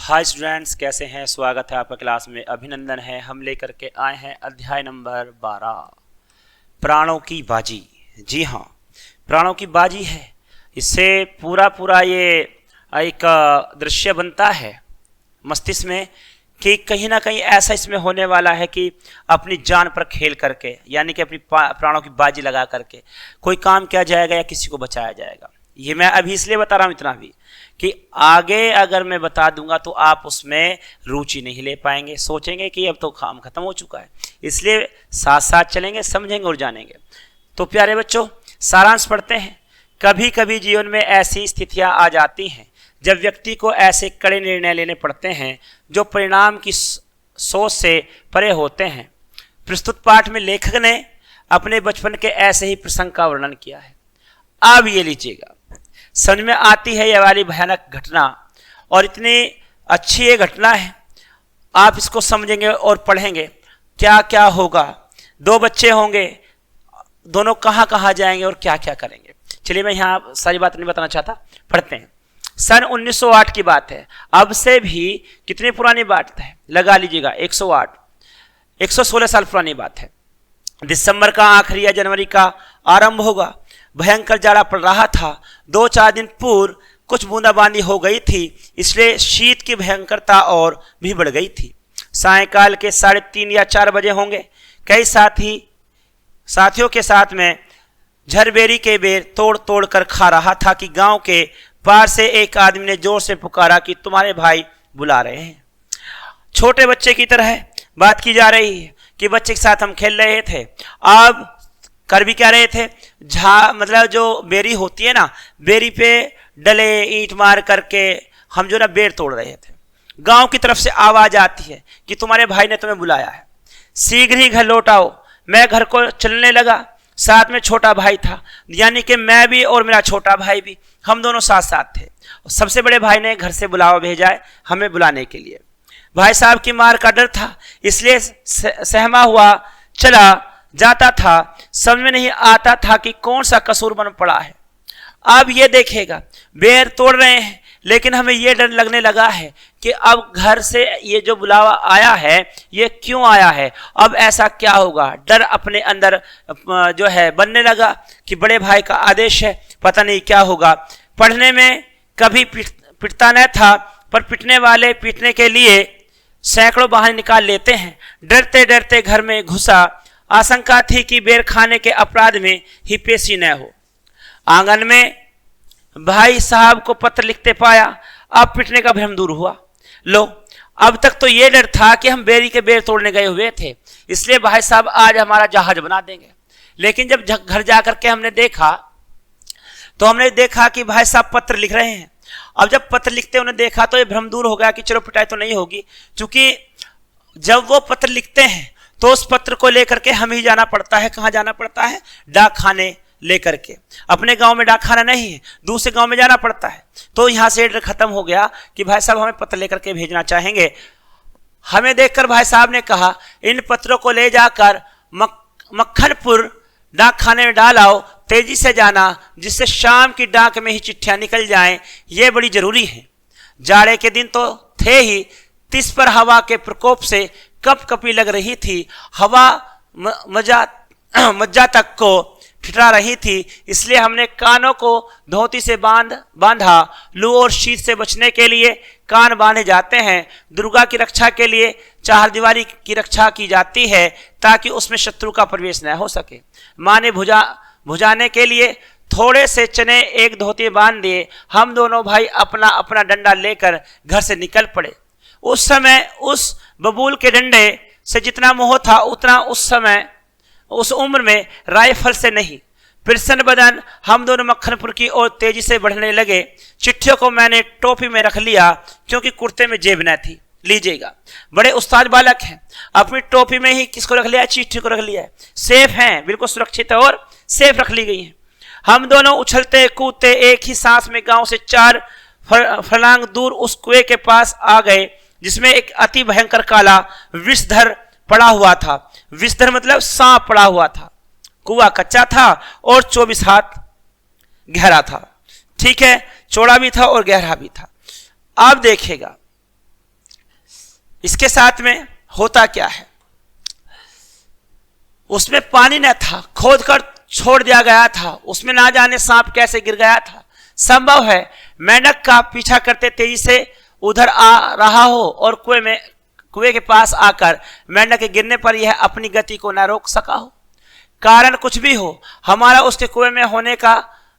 Hi students, कैसे हैं? स्वागत है आपका क्लास में, अभिनंदन है। हम लेकर के आए हैं अध्याय नंबर 12, प्राणों की बाजी। जी हाँ, प्राणों की बाजी है। इससे पूरा ये एक दृश्य बनता है मस्तिष्क में कि कहीं ना कहीं ऐसा इसमें होने वाला है कि अपनी जान पर खेल करके, यानी कि अपनी प्राणों की बाजी लगा करके कोई काम किया जाएगा या किसी को बचाया जाएगा। ये मैं अभी इसलिए बता रहा हूँ इतना भी कि आगे अगर मैं बता दूंगा तो आप उसमें रुचि नहीं ले पाएंगे, सोचेंगे कि अब तो काम खत्म हो चुका है। इसलिए साथ साथ चलेंगे, समझेंगे और जानेंगे। तो प्यारे बच्चों, सारांश पढ़ते हैं। कभी कभी जीवन में ऐसी स्थितियां आ जाती हैं जब व्यक्ति को ऐसे कड़े निर्णय लेने पड़ते हैं जो परिणाम की सोच से परे होते हैं। प्रस्तुत पाठ में लेखक ने अपने बचपन के ऐसे ही प्रसंग का वर्णन किया है। अब ये लीजिएगा, समझ में आती है ये वाली भयानक घटना, और इतनी अच्छी ये घटना है। आप इसको समझेंगे और पढ़ेंगे क्या क्या होगा। दो बच्चे होंगे, दोनों कहाँ कहाँ जाएंगे और क्या क्या करेंगे। चलिए, मैं यहाँ सारी बात नहीं बताना चाहता, पढ़ते हैं। सन 1908 की बात है। अब से भी कितनी पुरानी बात है, लगा लीजिएगा, 108 116 साल पुरानी बात है। दिसंबर का आखिरी या जनवरी का आरंभ होगा। भयंकर जाड़ा पड़ रहा था। 2-4 दिन पूर्व कुछ बूंदाबांदी हो गई थी, इसलिए शीत की भयंकरता और भी बढ़ गई थी। सायंकाल के 3:30 या 4 बजे होंगे। कई साथियों के साथ में झरबेरी के बेर तोड़ तोड़ कर खा रहा था कि गांव के पार से एक आदमी ने जोर से पुकारा कि तुम्हारे भाई बुला रहे हैं। छोटे बच्चे की तरह बात की जा रही है कि बच्चे के साथ हम खेल रहे थे। अब कर भी क्या रहे थे, मतलब जो बेरी होती है ना, बेरी पे डले ईंट मार करके हम जो ना बेर तोड़ रहे थे। गांव की तरफ से आवाज आती है कि तुम्हारे भाई ने तुम्हें बुलाया है, शीघ्र ही घर लौट आओ। मैं घर को चलने लगा। साथ में छोटा भाई था, यानी कि मैं भी और मेरा छोटा भाई भी, हम दोनों साथ साथ थे। सबसे बड़े भाई ने घर से बुलावा भेजा है हमें बुलाने के लिए। भाई साहब की मार का डर था, इसलिए सहमा हुआ चला जाता था। समझ में नहीं आता था कि कौन सा कसूर बन पड़ा है। अब ये देखेगा, बेर तोड़ रहे हैं, लेकिन हमें ये डर लगने लगा है कि अब घर से ये जो बुलावा आया है ये क्यों आया है, अब ऐसा क्या होगा। डर अपने अंदर जो है बनने लगा कि बड़े भाई का आदेश है, पता नहीं क्या होगा। पढ़ने में कभी पिटता न था, पर पिटने वाले पीटने के लिए सैकड़ों बहाने निकाल लेते हैं। डरते डरते घर में घुसा। आशंका थी कि बेर खाने के अपराध में ही पेशी न हो। आंगन में भाई साहब को पत्र लिखते पाया। अब पिटने का भ्रम दूर हुआ। लो, अब तक तो ये डर था कि हम बेरी के बेर तोड़ने गए हुए थे, इसलिए भाई साहब आज हमारा जहाज बना देंगे। लेकिन जब घर जाकर के हमने देखा कि भाई साहब पत्र लिख रहे हैं। अब जब पत्र लिखते उन्हें देखा तो ये भ्रम दूर हो गया कि चलो पिटाई तो नहीं होगी, क्योंकि जब वो पत्र लिखते हैं तो उस पत्र को लेकर के हमें ही जाना पड़ता है। कहाँ जाना पड़ता है? डाक खाने लेकर के। अपने गांव में डाक खाना नहीं है, दूसरे गांव में जाना पड़ता है। तो यहां से डर खत्म हो गया कि भाई साहब हमें पत्र लेकर के भेजना चाहेंगे। हमें देखकर भाई साहब ने कहा, इन पत्रों को ले जाकर मक्खनपुर डाक खाने में डाल आओ। तेजी से जाना, जिससे शाम की डाक में ही चिट्ठियां निकल जाएं, ये बड़ी जरूरी है। जाड़े के दिन तो थे ही, तिस पर हवा के प्रकोप से कपकपी लग रही थी। हवा मज्जा तक को ठिठुरा रही थी, इसलिए हमने कानों को धोती से बांधा। लू और शीत से बचने के लिए कान बांधे जाते हैं। दुर्गा की रक्षा के लिए चारदीवारी की रक्षा की जाती है ताकि उसमें शत्रु का प्रवेश न हो सके। माँ ने भुजाने के लिए थोड़े से चने एक धोती बांध दिए। हम दोनों भाई अपना अपना डंडा लेकर घर से निकल पड़े। उस समय उस बबूल के डंडे से जितना मोह था उतना उस उम्र में राइफल से नहीं। प्रसन्न बदन हम दोनों मक्खनपुर की ओर तेजी से बढ़ने लगे। चिट्ठियों को मैंने टोपी में रख लिया क्योंकि कुर्ते में जेब न थी। लीजिएगा, बड़े उस्ताद बालक हैं, अपनी टोपी में ही किसको रख लिया है? चिट्ठी को रख लिया है। सेफ हैं, बिल्कुल सुरक्षित है और सेफ रख ली गई है। हम दोनों उछलते कूदते एक ही सांस में गांव से 4 फरलांग दूर उस कुएं के पास आ गए, जिसमें एक अति भयंकर काला विषधर पड़ा हुआ था। विषधर मतलब सांप पड़ा हुआ था। कुआं कच्चा था और 24 हाथ गहरा था। ठीक है, चौड़ा भी था और गहरा भी था। आप देखेगा, इसके साथ में होता क्या है, उसमें पानी न था, खोद कर छोड़ दिया गया था, उसमें ना जाने सांप कैसे गिर गया था। संभव है मेंढक का पीछा करते तेजी से उधर आ रहा हो और कुएं के पास आकर मेंढक के गिरने पर यह अपनी गति को न रोक सका हो। कारण कुछ भी हो, हमारा उसके कुएं में होने का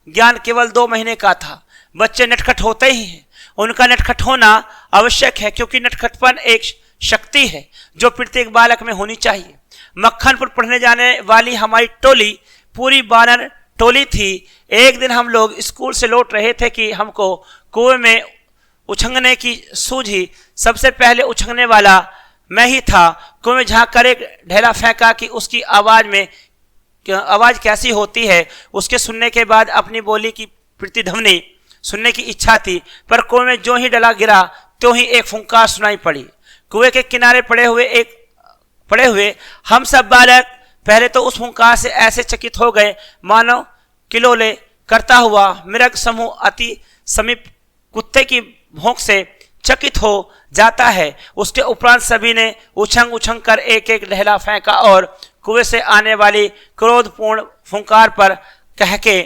ज्ञान केवल 2 महीने का था। बच्चे नटखट होते ही हैं, उनका नटखट होना आवश्यक है, क्योंकि नटखटपन एक शक्ति है जो प्रत्येक बालक में होनी चाहिए। मक्खनपुर पढ़ने जाने वाली हमारी टोली पूरी बानर टोली थी। एक दिन हम लोग स्कूल से लौट रहे थे कि हमको कुएं में उछंगने की सूझी। सबसे पहले उछंगने वाला मैं ही था। कुएं में झांक कर एक ढेला फेंका कि उसकी आवाज कैसी होती है, उसके सुनने के बाद अपनी बोली की प्रतिध्वनि सुनने की इच्छा थी। पर कुएं में जो ही डला गिरा तो ही एक फुंकार सुनाई पड़ी। कुएं के किनारे पड़े हुए हम सब बालक पहले तो उस फुंकार से ऐसे चकित हो गए मानो किलोले करता हुआ मृग समूह अति समीप कुत्ते की भौंक से चकित हो जाता है। उसके उपरांत सभी ने उछंग उछंग कर एक एक ढेला फेंका और कुएं से आने वाली क्रोधपूर्ण फुंकार पर कहके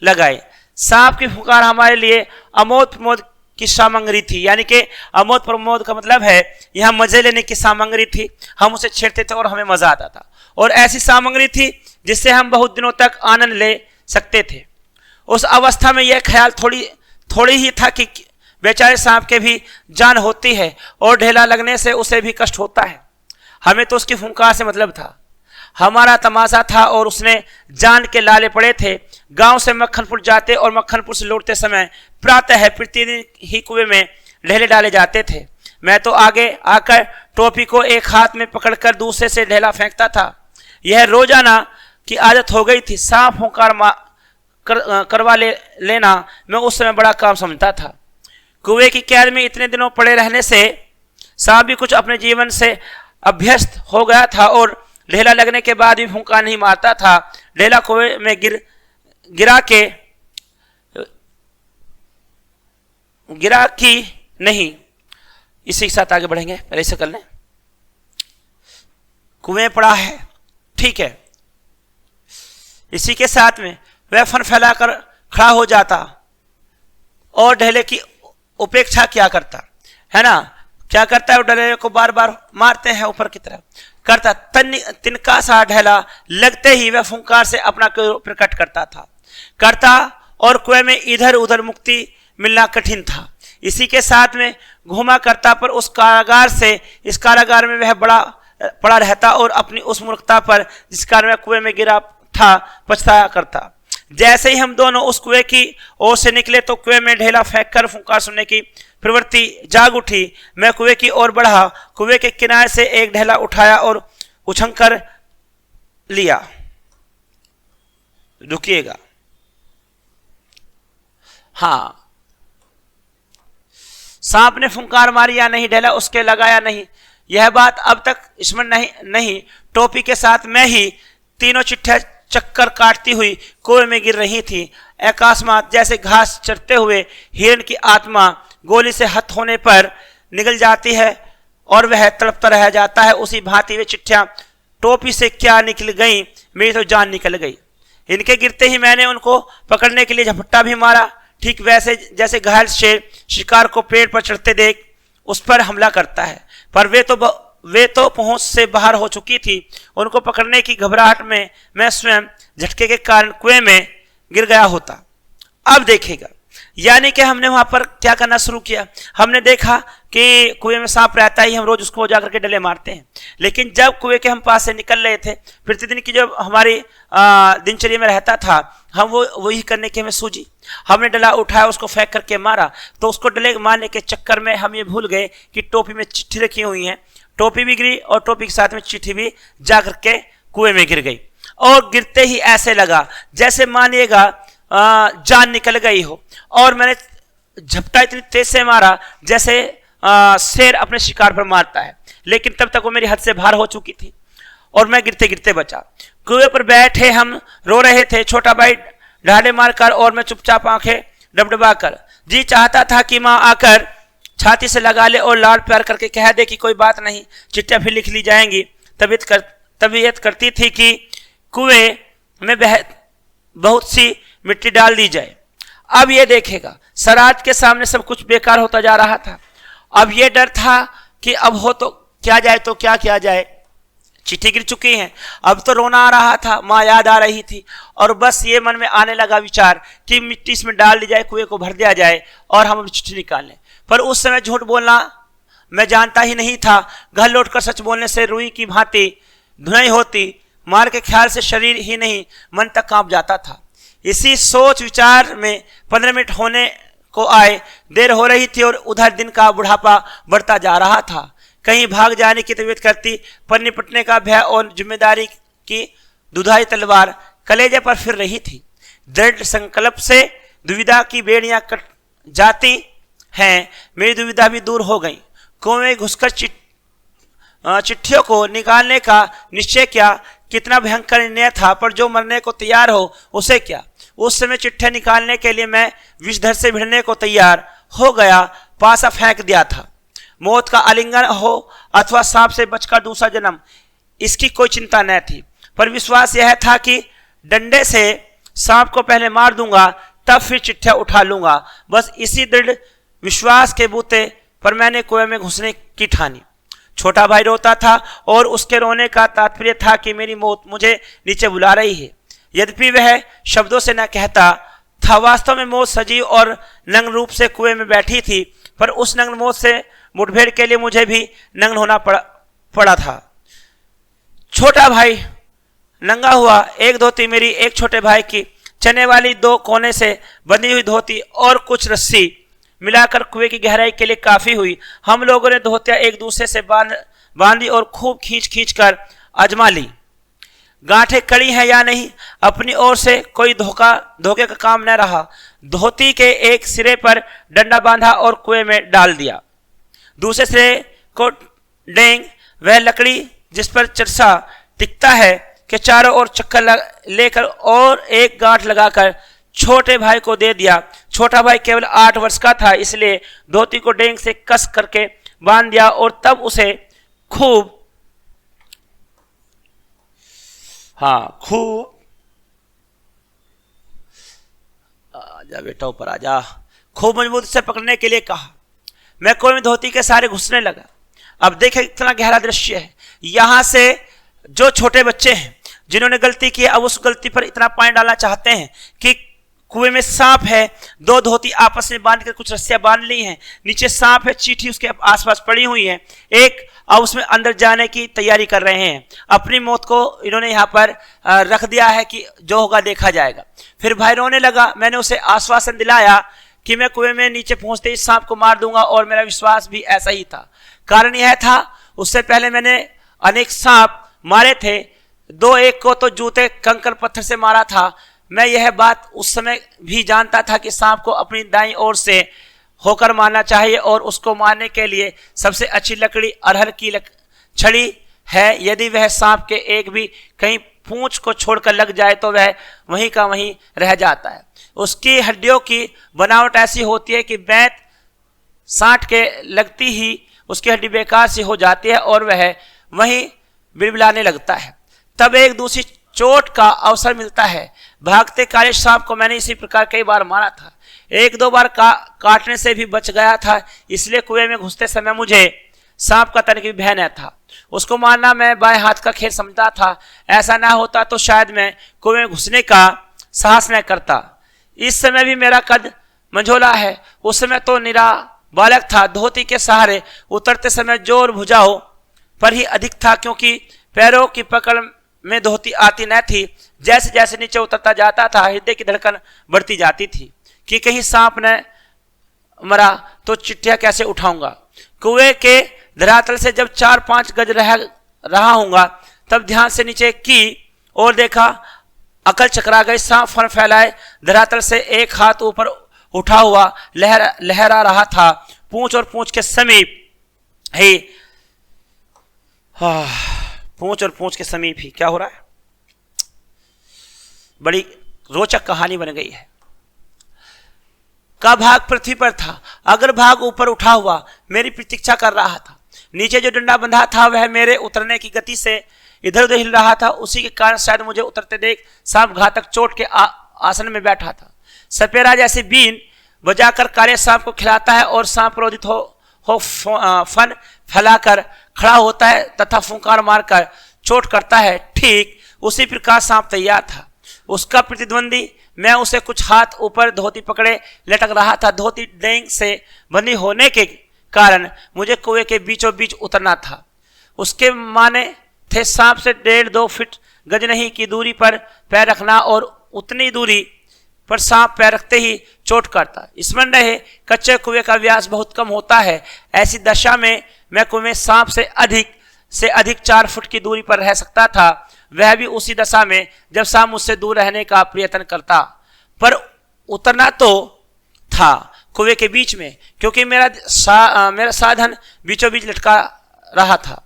लगाए। सांप की फुंकार हमारे लिए अमोद प्रमोद की सामग्री थी, यानी कि अमोद प्रमोद का मतलब है यह मजे लेने की सामग्री थी। हम उसे छेड़ते थे और हमें मजा आता था, और ऐसी सामग्री थी जिससे हम बहुत दिनों तक आनंद ले सकते थे। उस अवस्था में यह ख्याल थोड़ी ही था कि बेचारे सांप के भी जान होती है और ढेला लगने से उसे भी कष्ट होता है। हमें तो उसकी फुंकार से मतलब था, हमारा तमाशा था और उसने जान के लाले पड़े थे। गांव से मक्खनपुर जाते और मक्खनपुर से लौटते समय प्रातः प्रतिदिन ही कुएं में ढेले डाले जाते थे। मैं तो आगे आकर टोपी को एक हाथ में पकड़कर दूसरे से ढेला फेंकता था। यह रोजाना की आदत हो गई थी। सांप फुंकार करवा लेना मैं उस समय बड़ा काम समझता था। कुएं की कैद में इतने दिनों पड़े रहने से सांप भी कुछ अपने जीवन से अभ्यस्त हो गया था और ढेला लगने के बाद भी फुंकार नहीं मारता था। ढेला कुएं में गिरा कि नहीं, इसी के साथ आगे बढ़ेंगे। पहले से कर लें। कुएं पड़ा है, ठीक है, इसी के साथ में वह फन फैलाकर खड़ा हो जाता और ढेले की उपेक्षा क्या करता है ना, क्या करता है, ढेले को बार बार मारते हैं ऊपर की तरफ करता। तिनका सा ढेला लगते ही वह फुंकार से अपना प्रकट करता और कुएं में इधर उधर मुक्ति मिलना कठिन था। इसी के साथ में घूमा करता पर उस कारागार से इस कारागार में वह पड़ा रहता और अपनी उस मूर्खता पर जिस कारण वह कुएं में गिरा था पछताया करता। जैसे ही हम दोनों उस कुएं की ओर से निकले तो कुएं में ढेला फेंककर फुंकार सुनने की प्रवृत्ति जाग उठी। मैं कुएं की ओर बढ़ा, कुएं के किनारे से एक ढेला उठाया और उछंग कर लिया। रुकिएगा, हाँ, सांप ने फुंकार मारी या नहीं, ढेला उसके लगाया नहीं, यह बात अब तक स्मरण नहीं। टोपी के साथ मैं ही तीनों चिट्ठियां चक्कर काटती हुई कुएं में गिर रही थी। अकस्मात जैसे घास चरते हुए हिरण की आत्मा गोली से हत होने पर निकल जाती है और वह तड़पता रह जाता है, उसी भांति वे चिट्ठियां टोपी से क्या निकल गई, मेरी तो जान निकल गई। इनके गिरते ही मैंने उनको पकड़ने के लिए झपट्टा भी मारा, ठीक वैसे जैसे घायल शेर शिकार को पेड़ पर चढ़ते देख उस पर हमला करता है। पर वे तो पहुंच से बाहर हो चुकी थी। उनको पकड़ने की घबराहट में मैं स्वयं झटके के कारण कुएं में गिर गया होता। अब देखेगा, यानी कि हमने वहां पर क्या करना शुरू किया, हमने देखा कि कुएं में सांप रहता ही, हम रोज उसको जाकर के डले मारते हैं। लेकिन जब कुएं के हम पास से निकल रहे थे, प्रतिदिन की जो हमारी दिनचर्या में रहता था, हम वही करने की हमें सूझी। हमने डला उठाया, उसको फेंक करके मारा, तो उसको डले मारने के चक्कर में हम ये भूल गए कि टोपी में चिट्ठी रखी हुई है। टोपी भी गिरी और टोपी के साथ में चिट्ठी भी जा करके कुएं में गिर गई। और गिरते ही ऐसे लगा जैसे मानिएगा जान निकल गई हो, और मैंने झपटा इतनी तेज से मारा जैसे शेर अपने शिकार पर मारता है। लेकिन तब तक वो मेरी हद से बाहर हो चुकी थी और मैं गिरते गिरते बचा। कुएं पर बैठे हम रो रहे थे, छोटा भाई ढाले मारकर और मैं चुपचाप आंखें डबडबा कर। जी चाहता था कि माँ आकर छाती से लगा ले और लाड प्यार करके कह दे कि कोई बात नहीं, चिट्ठियां फिर लिख ली जाएंगी। तबीयत करती थी कि कुएं में बहुत सी मिट्टी डाल दी जाए। अब ये देखेगा, सराज के सामने सब कुछ बेकार होता जा रहा था। अब ये डर था कि अब हो तो क्या जाए, तो क्या किया जाए। चिट्ठी गिर चुकी है, अब तो रोना आ रहा था, माँ याद आ रही थी, और बस ये मन में आने लगा विचार कि मिट्टी इसमें डाल दी जाए, कुएं को भर दिया जाए और हम चिट्ठी निकाल लें। पर उस समय झूठ बोलना मैं जानता ही नहीं था। घर लौटकर सच बोलने से रुई की भांति धुनाई होती, मार के ख्याल से शरीर ही नहीं मन तक कांप जाता था। इसी सोच विचार में 15 मिनट होने को आए, देर हो रही थी और उधर दिन का बुढ़ापा बढ़ता जा रहा था। कहीं भाग जाने की तबीयत करती, पर निपटने का भय और जिम्मेदारी की दुधाई तलवार कलेजे पर फिर रही थी। दृढ़ संकल्प से दुविधा की बेड़ियां कट जाती हैं, मेरी दुविधा भी दूर हो गई। कुएं में घुसकर चिट्ठियों को निकालने का निश्चय किया। कितना भयंकर निर्णय था, पर जो मरने को तैयार हो उसे क्या। उस समय चिट्ठियां निकालने के लिए मैं विषधर से भिड़ने को तैयार हो गया। पासा फेंक दिया था। मौत का आलिंगन हो अथवा सांप से बचकर दूसरा जन्म, इसकी कोई चिंता न थी, पर विश्वास यह था कि डंडे से सांप को पहले मार दूंगा, तब फिर चिट्ठियां उठा लूंगा। बस इसी दृढ़ विश्वास के बूते पर मैंने कुएं में घुसने की ठानी। छोटा भाई रोता था और उसके रोने का तात्पर्य था कि मेरी मौत मुझे नीचे बुला रही है। यद्यपि वह शब्दों से न कहता था, वास्तव में मौत सजीव और नग्न रूप से कुएं में बैठी थी, पर उस नग्न मौत से मुठभेड़ के लिए मुझे भी नग्न होना पड़ा था। छोटा भाई नंगा हुआ, एक धोती मेरी, एक छोटे भाई की चने वाली 2 कोने से बंधी हुई धोती और कुछ रस्सी मिलाकर कुएं की गहराई के लिए काफी हुई। हम लोगों ने धोतियां एक दूसरे से बांधी और खूब खींच कर आजमा ली। गांठें कड़ी हैं या नहीं, अपनी ओर से कोई धोखे का काम न रहा। धोती के एक सिरे पर डंडा बांधा और कुएं में डाल दिया। दूसरे सिरे को डेंग, वह लकड़ी जिस पर चरसा टिकता है, के चारों ओर चक्कर लेकर और एक गांठ लगाकर छोटे भाई को दे दिया। छोटा भाई केवल 8 वर्ष का था, इसलिए धोती को डेंग से कस करके बांध दिया और तब उसे खूब आजा बेटा ऊपर आजा, खूब मजबूती से पकड़ने के लिए कहा। मैं कुएं में धोती के सारे घुसने लगा। अब देखे कितना गहरा दृश्य है। यहां से जो छोटे बच्चे हैं जिन्होंने गलती की, अब उस गलती पर इतना पानी डालना चाहते हैं कि कुएं में सांप है, 2 धोती आपस में बांध कर कुछ रस्सियां बांध ली हैं, नीचे सांप है, चींटी उसके आसपास पड़ी हुई है, एक अब उसमें अंदर जाने की तैयारी कर रहे हैं। अपनी मौत को इन्होंने यहाँ पर रख दिया है कि जो होगा देखा जाएगा। फिर भाई रोने लगा। मैंने उसे आश्वासन दिलाया कि मैं कुएं में नीचे पहुंचते ही सांप को मार दूंगा, और मेरा विश्वास भी ऐसा ही था। कारण यह था, उससे पहले मैंने अनेक सांप मारे थे, 2-1 को तो जूते कंकड़ पत्थर से मारा था। मैं यह बात उस समय भी जानता था कि सांप को अपनी दाईं ओर से होकर मारना चाहिए, और उसको मारने के लिए सबसे अच्छी लकड़ी अरहर की छड़ी है। यदि वह सांप के एक भी कहीं पूंछ को छोड़कर लग जाए तो वह वहीं का वहीं रह जाता है। उसकी हड्डियों की बनावट ऐसी होती है कि बैंत साँट के लगती ही उसकी हड्डी बेकार सी हो जाती है और वह वहीं बिलबिलाने लगता है। तब एक दूसरी चोट का अवसर मिलता है। भागते काले सांप को मैंने इसी प्रकार कई बार मारा था। 1-2 बार काटने से भी बच गया था, इसलिए कुएं में घुसते समय मुझे सांप का तनिक भी भय न था। उसको मारना मैं बाएं हाथ का खेल समझता था। ऐसा ना होता तो शायद मैं कुएं में घुसने का साहस न करता। इस समय भी मेरा कद मंझोला है, उस समय तो निरा बालक था। धोती के सहारे उतरते समय जोर भुजाओ पर ही अधिक था, क्योंकि पैरों की पकड़ में धोती आती न थी। जैसे जैसे नीचे उतरता जाता था, हृदय की धड़कन बढ़ती जाती थी कि कहीं सांप न मरा तो चिट्ठियां कैसे उठाऊंगा। कुएं के धरातल से जब 4-5 गज रहा हूंगा, तब ध्यान से नीचे की और देखा। अकल चकरा गई। सांप फन फैलाए धरातल से एक हाथ ऊपर उठा हुआ लहरा रहा था। पूंछ और पूंछ के समीप ही पूंछ और पूंछ के समीप ही क्या हो रहा है। बड़ी रोचक कहानी बन गई है। का भाग पृथ्वी पर था। अग्रभाग ऊपर उठा हुआ मेरी प्रतीक्षा कर रहा था। नीचे जो डंडा बंधा था वह मेरे उतरने की गति से इधर उधर हिल रहा था। उसी के कारण शायद मुझे उतरते देख सांप घातक चोट के आसन में बैठा था। सपेरा जैसे बीन बजाकर कार्य सांप को खिलाता है और सांप क्रोधित हो फन फैलाकर खड़ा होता है तथा फुंकार मारकर चोट करता है। ठीक उसी प्रकार सांप तैयार था। उसका प्रतिद्वंदी मैं उसे कुछ हाथ ऊपर धोती पकड़े लटक रहा था। धोती डेंग से बंधी होने के कारण मुझे कुएं के बीचों बीच उतरना था। उसके माने थे सांप से 1.5-2 फीट गज नहीं की दूरी पर पैर रखना और उतनी दूरी पर सांप पैर रखते ही चोट करता। स्मरण रहे कच्चे कुएं का व्यास बहुत कम होता है। ऐसी दशा में मैं कुएं सांप से अधिक 4 फुट की दूरी पर रह सकता था। वह भी उसी दशा में जब सांप मुझसे दूर रहने का प्रयत्न करता। पर उतरना तो था कुएं के बीच में, क्योंकि मेरा साधन बीचों बीच लटका रहा था।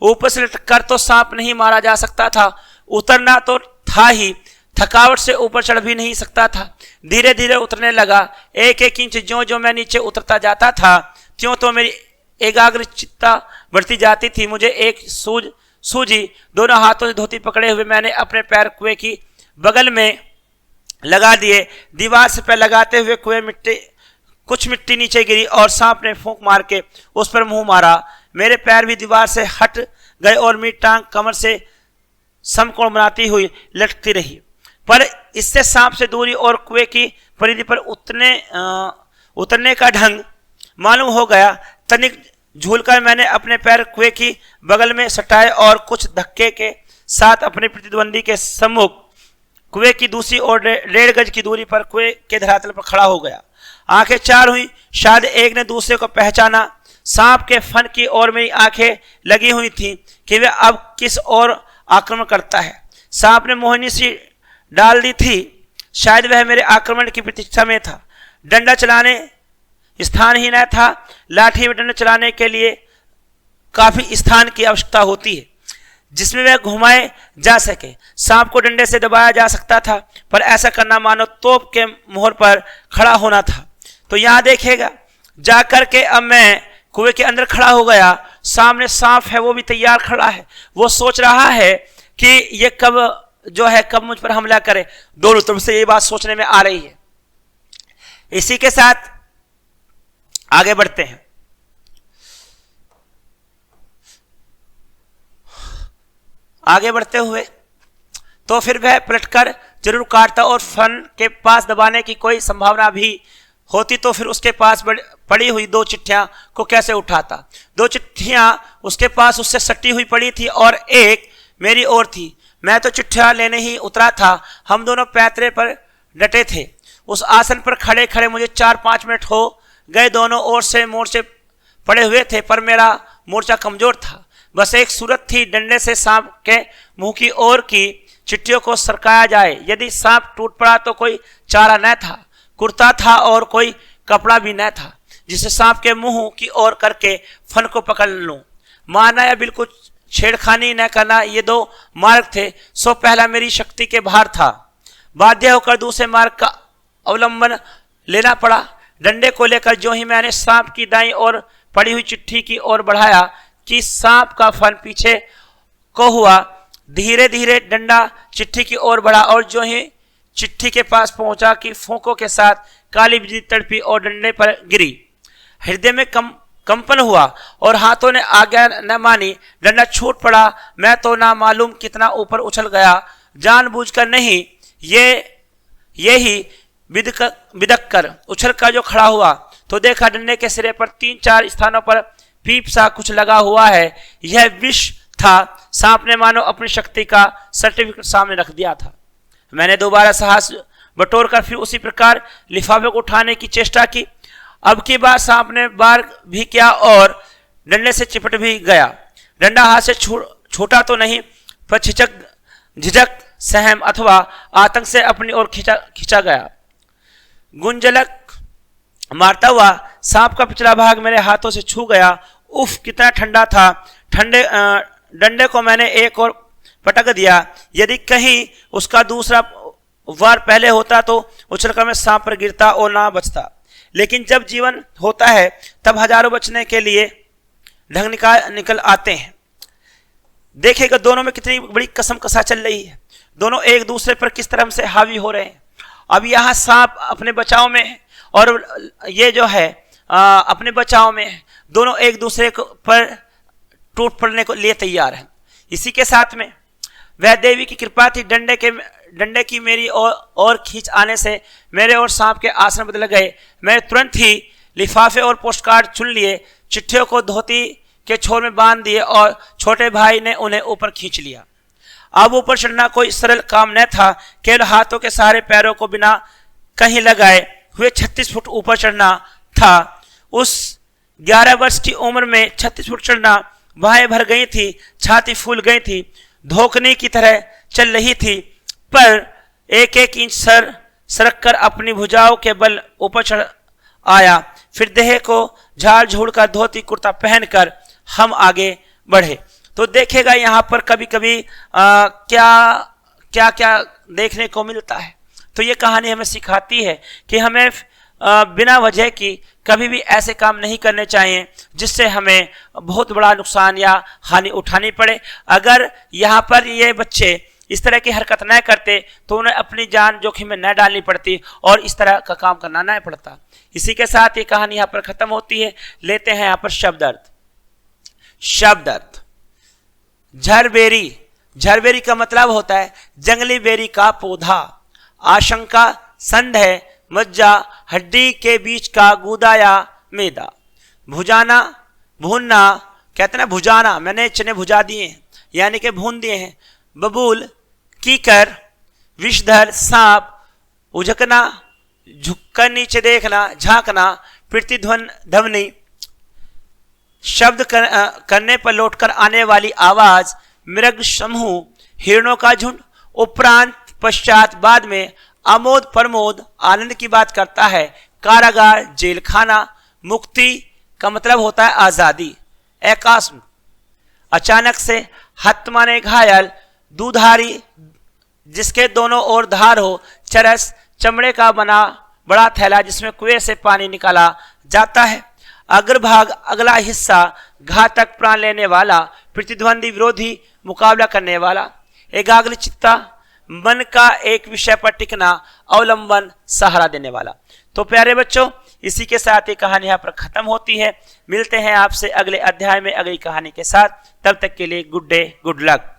ऊपर से लटकर तो सांप नहीं मारा जा सकता था। उतरना तो था ही, थकावट से ऊपर चढ़ भी नहीं सकता था। धीरे धीरे उतरने लगा। 1-1 इंच जो मैं नीचे उतरता जाता था त्यों तो मेरी एकाग्रचित्ता बढ़ती जाती थी। मुझे एक सूझी। दोनों हाथों से धोती पकड़े हुए मैंने अपने पैर कुएं की बगल में लगा दिए। दीवार से पैर लगाते हुए कुछ मिट्टी नीचे गिरी और सांप ने फूंक मार के उस पर मुंह मारा। मेरे पैर भी दीवार से हट गए और मेरी टांग कमर से समकोण बनाती हुई लटकती रही। पर इससे सांप से दूरी और कुएं की परिधि पर उतरने का ढंग मालूम हो गया। तनिक झूलकर मैंने अपने पैर कुएं की बगल में सटाए और कुछ धक्के के साथ अपने प्रतिद्वंदी के सम्मुख कुएं की दूसरी ओर 1.5 गज की दूरी पर कुएं के धरातल पर खड़ा हो गया। आंखें चार हुई। शायद एक ने दूसरे को पहचाना। सांप के फन की ओर मेरी आंखें लगी हुई थी कि वह अब किस ओर आक्रमण करता है। सांप ने मोहिनी सी डाल दी थी। शायद वह मेरे आक्रमण की प्रतीक्षा में था। डंडा चलाने स्थान ही न था। लाठी में डंडा चलाने के लिए काफी स्थान की आवश्यकता होती है जिसमें वह घुमाए जा सके। सांप को डंडे से दबाया जा सकता था, पर ऐसा करना मानो तोप के मोहर पर खड़ा होना था। तो यहां देखेगा जाकर के अब मैं कुएं के अंदर खड़ा हो गया। सामने सांप है, वो भी तैयार खड़ा है। वो सोच रहा है कि ये कब मुझ पर हमला करे। दोनों तरफ से ये बात सोचने में आ रही है। इसी के साथ आगे बढ़ते हैं। आगे बढ़ते हुए तो फिर वह पलटकर जरूर काटता और फन के पास दबाने की कोई संभावना भी होती तो फिर उसके पास पड़ी हुई 2 चिट्ठियां को कैसे उठाता। 2 चिट्ठियां उसके पास उससे सटी हुई पड़ी थी और एक मेरी ओर थी। मैं तो चिट्ठियां लेने ही उतरा था। हम दोनों पैतरे पर डटे थे। उस आसन पर खड़े खड़े मुझे 4-5 मिनट हो गए। दोनों ओर से मोर्चे पड़े हुए थे, पर मेरा मोर्चा कमजोर था। बस एक सूरत थी, डंडे से सांप के मुंह की ओर की चिट्ठियों को सरकाया जाए। यदि सांप टूट पड़ा तो कोई चारा न था। कुर्ता था और कोई कपड़ा भी न था जिसे सांप के मुंह की ओर करके फन को पकड़ लूं। मारना या बिल्कुल छेड़खानी न करना, ये 2 मार्ग थे। सो पहला मेरी शक्ति के बाहर था। बाध्य होकर दूसरे मार्ग का अवलंबन लेना पड़ा। डंडे को लेकर जो ही मैंने सांप की दाईं ओर पड़ी हुई चिट्ठी की ओर बढ़ाया कि सांप का फन पीछे को हुआ। धीरे धीरे डंडा चिट्ठी की ओर बढ़ा और जो ही चिट्ठी के पास पहुंचा कि फूंकों के साथ काली बिजली तड़पी और डंडे पर गिरी। हृदय में कंपन हुआ और हाथों ने आज्ञा न मानी। डंडा छूट पड़ा। मैं तो ना मालूम कितना ऊपर उछल गया। जानबूझकर नहीं, ये ही बिदक कर उछल कर जो खड़ा हुआ तो देखा डंडे के सिरे पर 3-4 स्थानों पर पीप सा कुछ लगा हुआ है। यह विष था। सांप ने मानो अपनी शक्ति का सर्टिफिकेट सामने रख दिया था। मैंने दोबारा साहस बटोर कर फिर उसी प्रकार लिफाफे को उठाने की चेष्टा की। अब की बार सांप ने बार भी किया और डंडे से चिपट भी गया। डंडा हाथ से छूटा तो नहीं, पर झिझक सहम अथवा आतंक से अपनी ओर खींचा गया। गुंजलक मारता हुआ सांप का पिछला भाग मेरे हाथों से छू गया। उफ, कितना ठंडा था। डंडे को मैंने एक और पटक दिया। यदि कहीं उसका दूसरा वार पहले होता तो उछलकर मैं सांप पर गिरता और ना बचता। लेकिन जब जीवन होता है तब हजारों बचने के लिए ढंग निकल आते हैं। देखिएगा दोनों में कितनी बड़ी कसम कसा चल रही है, दोनों एक दूसरे पर किस तरह से हावी हो रहे हैं। अब यहाँ सांप अपने बचाव में है और ये जो है अपने बचाव में है, दोनों एक दूसरे पर टूट पड़ने को लिए तैयार हैं। इसी के साथ में वह देवी की कृपा थी, डंडे की मेरी और खींच आने से मेरे और सांप के आसन बदल गए। मैं तुरंत ही लिफाफे और पोस्टकार्ड चुन लिए, चिट्ठियों को धोती के छोर में बांध दिए और छोटे भाई ने उन्हें ऊपर खींच लिया। अब ऊपर चढ़ना कोई सरल काम न था, केवल हाथों के सहारे पैरों को बिना कहीं लगाए हुए 36 फुट ऊपर चढ़ना था। उस 11 वर्ष की उम्र में 36 फुट चढ़ना, बाहें भर गई थी, छाती फूल गई थी, धोखने की तरह चल रही थी, पर एक एक इंच सरक कर अपनी भुजाओं के बल ऊपर चढ़ आया। फिर देह को झाड़ झूड़ कर धोती कुर्ता पहनकर हम आगे बढ़े। तो देखेगा यहाँ पर कभी कभी क्या क्या देखने को मिलता है। तो ये कहानी हमें सिखाती है कि हमें बिना वजह की कभी भी ऐसे काम नहीं करने चाहिए जिससे हमें बहुत बड़ा नुकसान या हानि उठानी पड़े। अगर यहाँ पर ये बच्चे इस तरह की हरकत न करते तो उन्हें अपनी जान जोखिम में न डालनी पड़ती और इस तरह का काम करना न पड़ता। इसी के साथ ये कहानी यहाँ पर खत्म होती है। लेते हैं यहाँ पर शब्द अर्थ। शब्द अर्थ, झरबेरी, झरबेरी का मतलब होता है जंगली बेरी का पौधा। आशंका, संदेह, मज्जा, हड्डी के बीच का गूदा या मैदा। भुजाना, भूनना, कहते ना भुजाना, मैंने चने भुजा दिए हैं यानी कि भून दिए हैं। बबूल, कीकर, विषधर, सांप, उझकना, झुककर नीचे देखना, झांकना, प्रतिध्वनि, शब्द करने पर लौटकर आने वाली आवाज, मृग समूह, हिरणों का झुंड। उपरांत पश्चात बाद में आमोद प्रमोद, आनंद की बात करता है। कारागार, जेल खाना। मुक्ति का मतलब होता है आजादी। एकास्म, अचानक से। हत्माने घायल, दूधारी जिसके दोनों ओर धार हो। चरस, चमड़े का बना बड़ा थैला जिसमें कुएं से पानी निकाला जाता है। अग्रभाग, अगला हिस्सा, घातक, प्राण लेने वाला। प्रतिद्वंदी, विरोधी, मुकाबला करने वाला। एकाग्र चित्ता, मन का एक विषय पर टिकना। अवलंबन, सहारा देने वाला। तो प्यारे बच्चों, इसी के साथ ये कहानी यहाँ पर खत्म होती है। मिलते हैं आपसे अगले अध्याय में अगली कहानी के साथ। तब तक के लिए गुड डे, गुड लक।